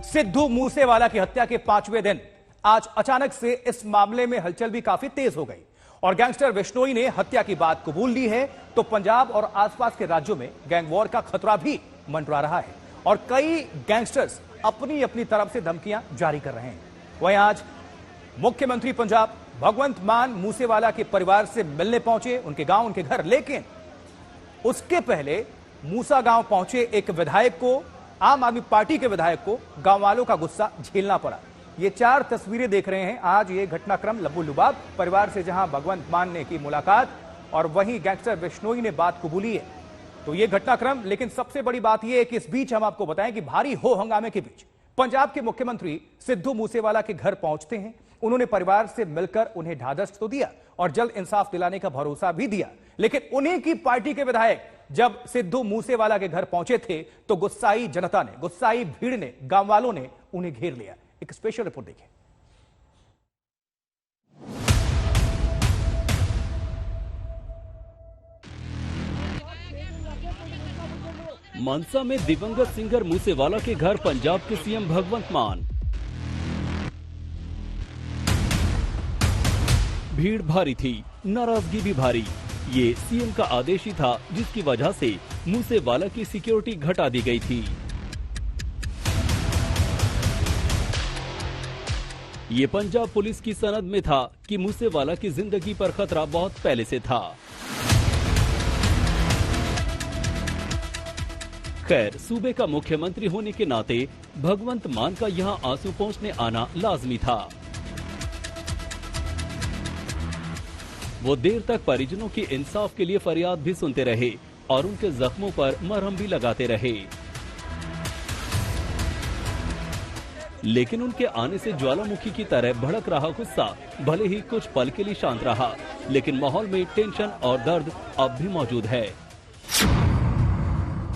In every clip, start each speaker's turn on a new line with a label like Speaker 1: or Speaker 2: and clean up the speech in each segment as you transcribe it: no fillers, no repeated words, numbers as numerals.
Speaker 1: सिद्धू मूसेवाला की हत्या के 5वें दिन आज अचानक से इस मामले में हलचल भी काफी तेज हो गई और गैंगस्टर बिश्नोई ने हत्या की बात कबूल ली है। तो पंजाब और आसपास के राज्यों में गैंग वॉर का खतरा भी मंडरा रहा है और कई गैंगस्टर्स अपनी अपनी तरफ से धमकियां जारी कर रहे हैं। वहीं आज मुख्यमंत्री पंजाब भगवंत मान मूसेवाला के परिवार से मिलने पहुंचे, उनके गांव, उनके घर, लेकिन उसके पहले मूसा गांव पहुंचे एक विधायक को, आम आदमी पार्टी के विधायक को गांव वालों का गुस्सा झेलना पड़ा। ये 4 तस्वीरें देख रहे हैं आज ये घटनाक्रम लबू लुबाब परिवार से, जहां भगवंत मान ने की मुलाकात और वहीं गैंगस्टर बिश्नोई ने बात कबूली है। तो ये घटनाक्रम, लेकिन सबसे बड़ी बात यह है कि इस बीच हम आपको बताएं कि भारी हो हंगामे के बीच पंजाब के मुख्यमंत्री सिद्धू मूसेवाला के घर पहुंचते हैं। उन्होंने परिवार से मिलकर उन्हें ढांढस तो दिया और जल्द इंसाफ दिलाने का भरोसा भी दिया, लेकिन उन्हीं की पार्टी के विधायक जब सिद्धू मूसेवाला के घर पहुंचे थे तो गुस्साई जनता ने, गुस्साई भीड़ ने, गांव वालों ने उन्हें घेर लिया। एक स्पेशल रिपोर्ट देखिए।
Speaker 2: मानसा में दिवंगत सिंगर मूसेवाला के घर पंजाब के सीएम भगवंत मान। भीड़ भारी थी, नाराजगी भी भारी। ये सीएम का आदेश ही था जिसकी वजह से मूसेवाला की सिक्योरिटी घटा दी गई थी। ये पंजाब पुलिस की सनद में था कि मूसेवाला की जिंदगी पर खतरा बहुत पहले से था। खैर, सूबे का मुख्यमंत्री होने के नाते भगवंत मान का यहां आंसू पहुंचने आना लाजमी था। वो देर तक परिजनों की इंसाफ के लिए फरियाद भी सुनते रहे और उनके जख्मों पर मरहम भी लगाते रहे, लेकिन उनके आने से ज्वालामुखी की तरह भड़क रहा गुस्सा भले ही कुछ पल के लिए शांत रहा, लेकिन माहौल में टेंशन और दर्द अब भी मौजूद है।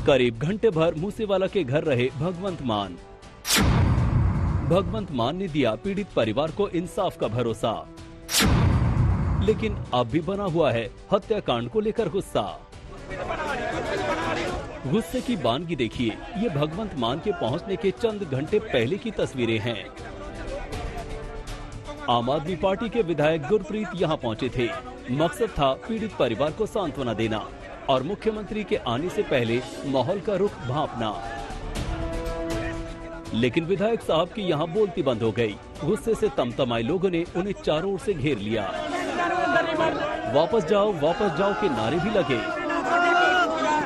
Speaker 2: करीब घंटे भर मूसेवाला के घर रहे भगवंत मान। भगवंत मान ने दिया पीड़ित परिवार को इंसाफ का भरोसा, लेकिन अब भी बना हुआ है हत्याकांड को लेकर गुस्सा। गुस्से की बानगी देखिए, ये भगवंत मान के पहुंचने के चंद घंटे पहले की तस्वीरें हैं। आम आदमी पार्टी के विधायक गुरप्रीत यहां पहुंचे थे। मकसद था पीड़ित परिवार को सांत्वना देना और मुख्यमंत्री के आने से पहले माहौल का रुख भांपना, लेकिन विधायक साहब की यहां बोलती बंद हो गई। गुस्से से तमतमाए लोगों ने उन्हें चारों ओर से घेर लिया। वापस जाओ के नारे भी लगे।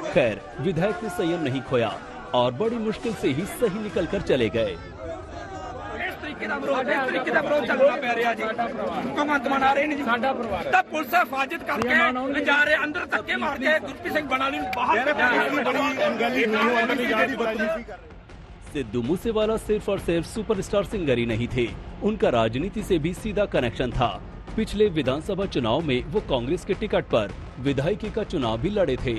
Speaker 2: खैर, विधायक ने संयम नहीं खोया और बड़ी मुश्किल से ही सही निकलकर चले गए। सिद्धू मूसेवाला सिर्फ और सिर्फ सुपरस्टार सिंगर ही नहीं थे, उनका राजनीति से भी सीधा कनेक्शन था। पिछले विधानसभा चुनाव में वो कांग्रेस के टिकट पर विधायकी का चुनाव भी लड़े थे।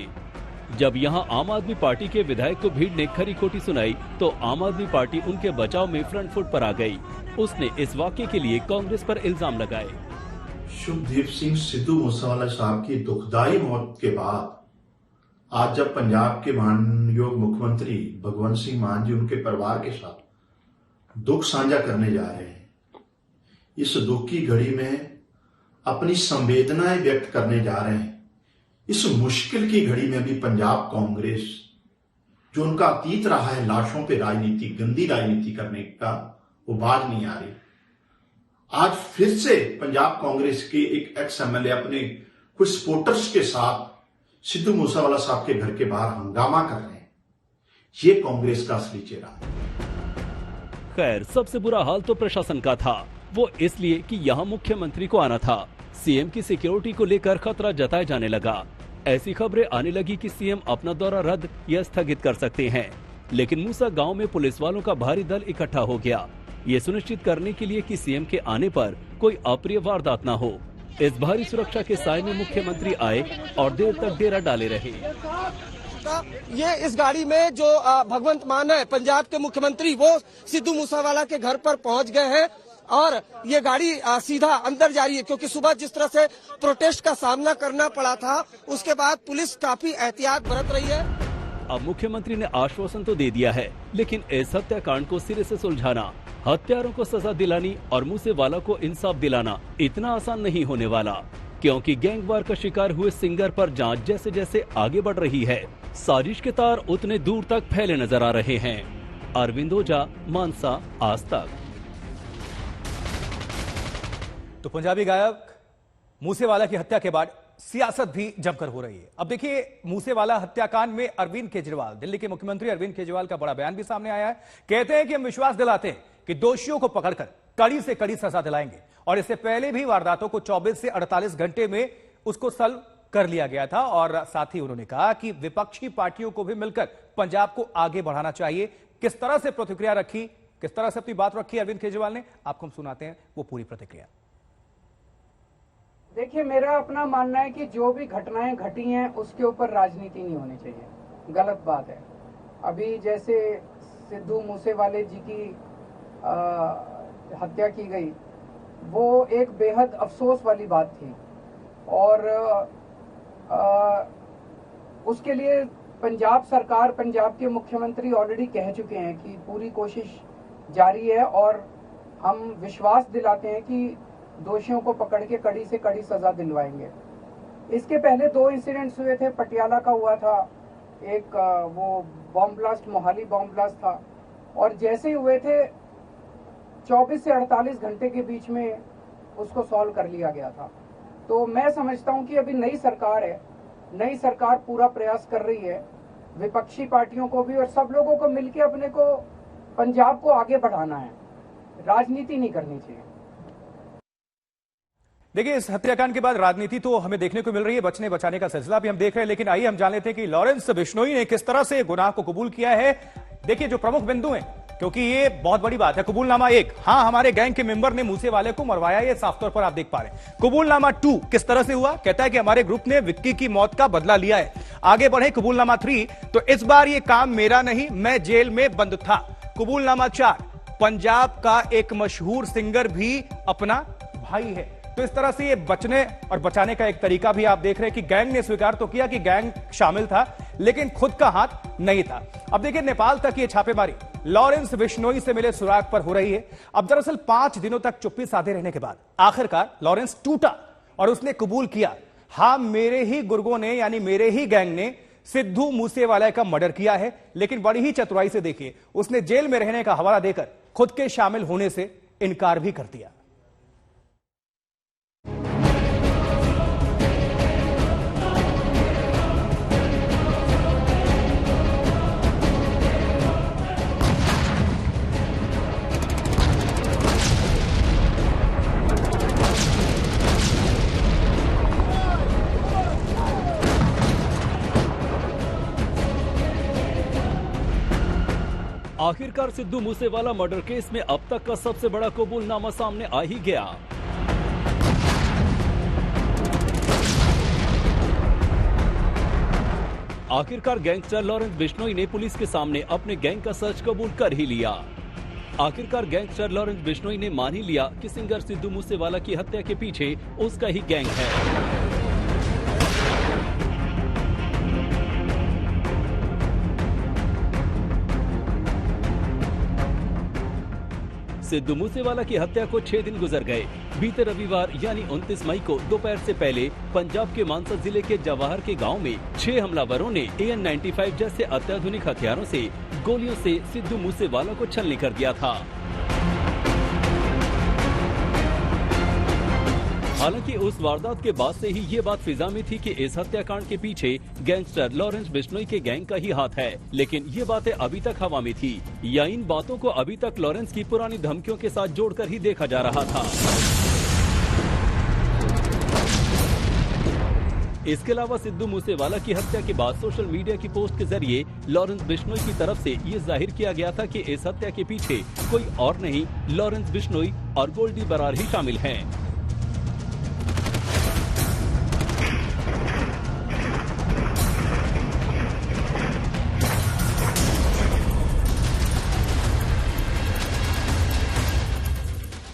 Speaker 2: जब यहां आम आदमी पार्टी के विधायक को भीड़ ने खरी खोटी सुनाई तो आम आदमी पार्टी उनके बचाव में फ्रंट फुट पर आ गई। उसने इस वाकये के लिए कांग्रेस पर इल्जाम लगाए।
Speaker 3: शुभदीप सिंह सिद्धू मूसेवाला साहब की दुखदाई मौत के बाद आज जब पंजाब के मानयोग मुख्यमंत्री भगवंत सिंह मान जी उनके परिवार के साथ दुख साझा करने जा रहे हैं, इस दुख की घड़ी में अपनी संवेदनाएं व्यक्त करने जा रहे हैं। इस मुश्किल की घड़ी में भी पंजाब कांग्रेस, जो उनका अतीत रहा है लाशों पे राजनीति, गंदी राजनीति करने का, वो बाज नहीं आ रही। आज फिर से पंजाब कांग्रेस के एक एक्स एमएलए अपने कुछ सपोर्टर्स के साथ सिद्धू मूसेवाला साहब के घर के बाहर हंगामा कर रहे हैं। ये कांग्रेस का असली चेहरा है।
Speaker 2: खैर, सबसे बुरा हाल तो प्रशासन का था, वो इसलिए कि यहाँ मुख्यमंत्री को आना था। सीएम की सिक्योरिटी को लेकर खतरा जताया जाने लगा। ऐसी खबरें आने लगी कि सीएम अपना दौरा रद्द या स्थगित कर सकते हैं, लेकिन मूसा गांव में पुलिस वालों का भारी दल इकट्ठा हो गया, ये सुनिश्चित करने के लिए कि सीएम के आने पर कोई अप्रिय वारदात न हो। इस भारी सुरक्षा के साए में मुख्यमंत्री आए और देर तक डेरा डाले रहे।
Speaker 4: ये इस गाड़ी में जो भगवंत मान है पंजाब के मुख्यमंत्री, वो सिद्धू मूसेवाला के घर पर पहुंच गए हैं और ये गाड़ी सीधा अंदर जा रही है, क्योंकि सुबह जिस तरह से प्रोटेस्ट का सामना करना पड़ा था उसके बाद पुलिस काफी एहतियात बरत रही है।
Speaker 2: अब मुख्यमंत्री ने आश्वासन तो दे दिया है, लेकिन इस हत्याकांड को सिरे से सुलझाना, हत्यारों को सजा दिलानी और मूसेवाला को इंसाफ दिलाना इतना आसान नहीं होने वाला, क्योंकि गैंगवार का शिकार हुए सिंगर पर जांच जैसे जैसे आगे बढ़ रही है, साजिश के तार उतने दूर तक फैले नजर आ रहे हैं। अरविंद ओझा, मानसा, आज तक।
Speaker 1: तो पंजाबी गायक मूसेवाला की हत्या के बाद सियासत भी जमकर हो रही है। अब देखिए, मूसेवाला हत्याकांड में अरविंद केजरीवाल, दिल्ली के मुख्यमंत्री अरविंद केजरीवाल का बड़ा बयान भी सामने आया है। कहते हैं कि हम विश्वास दिलाते हैं कि दोषियों को पकड़कर कड़ी से कड़ी सजा दिलाएंगे, और इससे पहले भी वारदातों को 24 से 48 घंटे में उसको सल्व कर लिया गया था। और साथ ही उन्होंने कहा कि विपक्षी पार्टियों को भी मिलकर पंजाब को आगे बढ़ाना चाहिए। किस तरह से प्रतिक्रिया रखी, किस तरह से अपनी बात रखी अरविंद केजरीवाल ने, आपको हम सुनाते हैं वो पूरी प्रतिक्रिया।
Speaker 5: देखिए, मेरा अपना मानना है कि जो भी घटनाएं घटी हैं उसके ऊपर राजनीति नहीं होनी चाहिए, गलत बात है। अभी जैसे सिद्धू मूसेवाले जी की हत्या की गई, वो एक बेहद अफसोस वाली बात थी, और उसके लिए पंजाब सरकार, पंजाब के मुख्यमंत्री ऑलरेडी कह चुके हैं कि पूरी कोशिश जारी है, और हम विश्वास दिलाते हैं कि दोषियों को पकड़ के कड़ी से कड़ी सजा दिलवाएंगे। इसके पहले 2 इंसिडेंट्स हुए थे। पटियाला का हुआ था एक, वो bomb blast, Mohali bomb blast था, और जैसे ही हुए थे 24 से 48 घंटे के बीच में उसको सॉल्व कर लिया गया था। तो मैं समझता हूं कि अभी नई सरकार है, नई सरकार पूरा प्रयास कर रही है, विपक्षी पार्टियों को भी और सब लोगों को मिलकर अपने को, पंजाब को आगे बढ़ाना है, राजनीति नहीं करनी चाहिए।
Speaker 1: देखिए, इस हत्याकांड के बाद राजनीति तो हमें देखने को मिल रही है, बचने बचाने का सिलसिला भी हम देख रहे हैं, लेकिन आइए हम जान लेते हैं कि लॉरेंस बिश्नोई ने किस तरह से गुनाह को कबूल किया है। देखिए, जो प्रमुख बिंदु हैं, क्योंकि ये बहुत बड़ी बात है। कबूलनामा 1, हां हमारे गैंग के मेंबर ने मूसेवाले को मरवाया, ये साफ तौर पर आप देख पा रहे हैं। कबूलनामा 2 किस तरह से हुआ, कहता है कि हमारे ग्रुप ने विक्की की मौत का बदला लिया है। आगे बढ़े कबूलनामा 3, तो इस बार ये काम मेरा नहीं, मैं जेल में बंद था। कबूलनामा 4, पंजाब का एक मशहूर सिंगर भी अपना भाई है। तो इस तरह से ये बचने और बचाने का एक तरीका भी आप देख रहे हैं कि गैंग ने स्वीकार तो किया कि गैंग शामिल था, लेकिन खुद का हाथ नहीं था। अब देखिए, नेपाल तक ये छापेमारी लॉरेंस बिश्नोई से मिले सुराग पर हो रही है। अब दरअसल 5 दिनों तक चुप्पी साधे रहने के बाद आखिरकार लॉरेंस टूटा और उसने कबूल किया, हां मेरे ही गुर्गों ने, यानी मेरे ही गैंग ने सिद्धू मूसेवाला का मर्डर किया है। लेकिन बड़ी ही चतुराई से देखिए, उसने जेल में रहने का हवाला देकर खुद के शामिल होने से इनकार भी कर दिया।
Speaker 2: आखिरकार सिद्धू मूसेवाला मर्डर केस में अब तक का सबसे बड़ा कबूलनामा सामने आ ही गया। आखिरकार गैंगस्टर लॉरेंस बिश्नोई ने पुलिस के सामने अपने गैंग का सच कबूल कर ही लिया। आखिरकार गैंगस्टर लॉरेंस बिश्नोई ने मान ही लिया कि सिंगर सिद्धू मूसेवाला की हत्या के पीछे उसका ही गैंग है। सिद्धू मूसेवाला की हत्या को 6 दिन गुजर गए। बीते रविवार यानी 29 मई को दोपहर से पहले पंजाब के मानसा जिले के जवाहर के गांव में 6 हमलावरों ने AN-95 जैसे अत्याधुनिक हथियारों से गोलियों से सिद्धू मूसेवाला को छलनी कर दिया था। हालांकि उस वारदात के बाद से ही ये बात फिजा में थी कि इस हत्याकांड के पीछे गैंगस्टर लॉरेंस बिश्नोई के गैंग का ही हाथ है, लेकिन ये बातें अभी तक हवा में थी, या इन बातों को अभी तक लॉरेंस की पुरानी धमकियों के साथ जोड़कर ही देखा जा रहा था। इसके अलावा सिद्धू मूसेवाला की हत्या के बाद सोशल मीडिया की पोस्ट के जरिए लॉरेंस बिश्नोई की तरफ से ये जाहिर किया गया था कि इस हत्या के पीछे कोई और नहीं, लॉरेंस बिश्नोई और गोल्डी बरार ही शामिल हैं।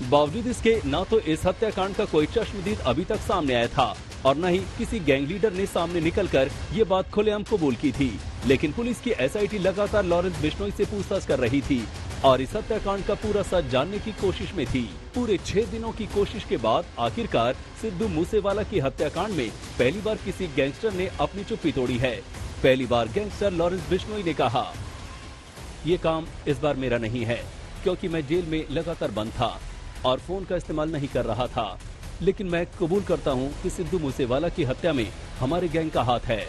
Speaker 2: बावजूद इसके ना तो इस हत्याकांड का कोई चश्मदीद अभी तक सामने आया था और न ही किसी गैंग लीडर ने सामने निकलकर ये बात खुलेआम कबूल की थी। लेकिन पुलिस की एसआईटी लगातार लॉरेंस बिश्नोई से पूछताछ कर रही थी और इस हत्याकांड का पूरा सच जानने की कोशिश में थी। पूरे 6 दिनों की कोशिश के बाद आखिरकार सिद्धू मूसेवाला की हत्याकांड में पहली बार किसी गैंगस्टर ने अपनी चुप्पी तोड़ी है। पहली बार गैंगस्टर लॉरेंस बिश्नोई ने कहा, ये काम इस बार मेरा नहीं है, क्योंकि मैं जेल में लगातार बंद था और फोन का इस्तेमाल नहीं कर रहा था। लेकिन मैं कबूल करता हूं कि सिद्धू मूसेवाला की हत्या में हमारे गैंग का हाथ है।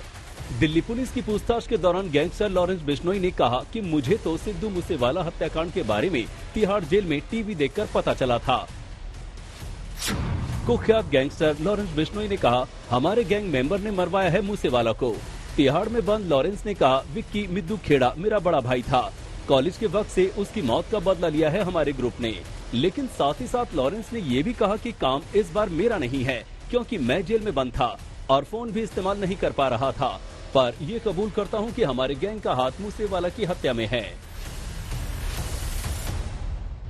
Speaker 2: दिल्ली पुलिस की पूछताछ के दौरान गैंगस्टर लॉरेंस बिश्नोई ने कहा कि मुझे तो सिद्धू मूसेवाला हत्याकांड के बारे में तिहाड़ जेल में टीवी देखकर पता चला था। कुख्यात गैंगस्टर लॉरेंस बिश्नोई ने कहा, हमारे गैंग मेंबर ने मरवाया है मूसेवाला को। तिहाड़ में बंद लॉरेंस ने कहा, विक्की मिद्दू खेड़ा मेरा बड़ा भाई था। कॉलेज के वक्त से उसकी मौत का बदला लिया है हमारे ग्रुप ने। लेकिन साथ ही साथ लॉरेंस ने ये भी कहा कि काम इस बार मेरा नहीं है, क्योंकि मैं जेल में बंद था और फोन भी इस्तेमाल नहीं कर पा रहा था। पर ये कबूल करता हूं कि हमारे गैंग का हाथ मूसेवाला की हत्या में है।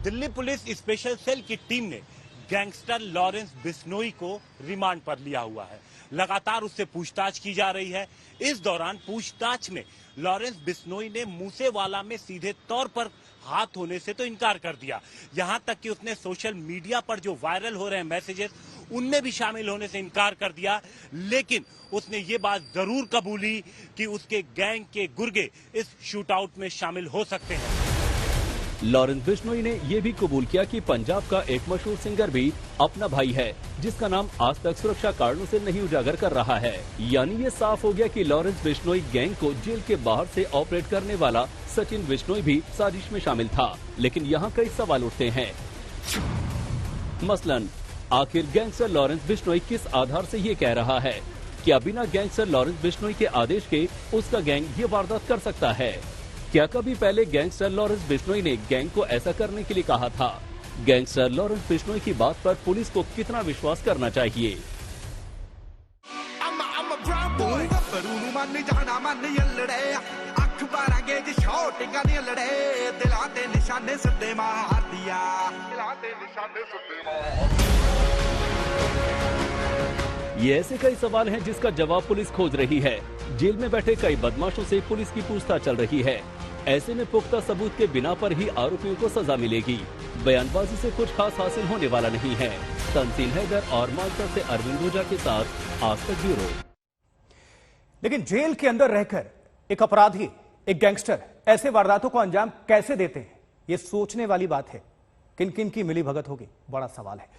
Speaker 6: दिल्ली पुलिस स्पेशल सेल की टीम ने गैंगस्टर लॉरेंस बिश्नोई को रिमांड पर लिया हुआ है। लगातार उससे पूछताछ की जा रही है। इस दौरान पूछताछ में लॉरेंस बिश्नोई ने मूसेवाला में सीधे तौर पर हाथ होने से तो इनकार कर दिया। यहां तक कि उसने सोशल मीडिया पर जो वायरल हो रहे हैं मैसेजेस, उनमें भी शामिल होने से इनकार कर दिया। लेकिन उसने ये बात जरूर कबूली कि उसके गैंग के गुर्गे इस शूटआउट में शामिल हो सकते हैं।
Speaker 2: लॉरेंस बिश्नोई ने यह भी कबूल किया कि पंजाब का एक मशहूर सिंगर भी अपना भाई है, जिसका नाम आज तक सुरक्षा कारणों से नहीं उजागर कर रहा है। यानी ये साफ हो गया कि लॉरेंस बिश्नोई गैंग को जेल के बाहर से ऑपरेट करने वाला सचिन बिश्नोई भी साजिश में शामिल था। लेकिन यहाँ कई सवाल उठते हैं। मसलन, आखिर गैंगस्टर लॉरेंस बिश्नोई किस आधार से ये कह रहा है? क्या बिना गैंगस्टर लॉरेंस बिश्नोई के आदेश के उसका गैंग ये वारदात कर सकता है? क्या कभी पहले गैंगस्टर लॉरेंस बिश्नोई ने गैंग को ऐसा करने के लिए कहा था? गैंगस्टर लॉरेंस बिश्नोई की बात पर पुलिस को कितना विश्वास करना चाहिए? ये ऐसे कई सवाल हैं जिसका जवाब पुलिस खोज रही है। जेल में बैठे कई बदमाशों से पुलिस की पूछताछ चल रही है। ऐसे में पुख्ता सबूत के बिना पर ही आरोपियों को सजा मिलेगी। बयानबाजी से कुछ खास हासिल होने वाला नहीं है। तंजील हैदर और माल्टा से अरविंद ओझा के साथ आज तक ब्यूरो।
Speaker 1: लेकिन जेल के अंदर रहकर एक अपराधी, एक गैंगस्टर ऐसे वारदातों को अंजाम कैसे देते हैं, ये सोचने वाली बात है। किन किन की मिलीभगत होगी, बड़ा सवाल है।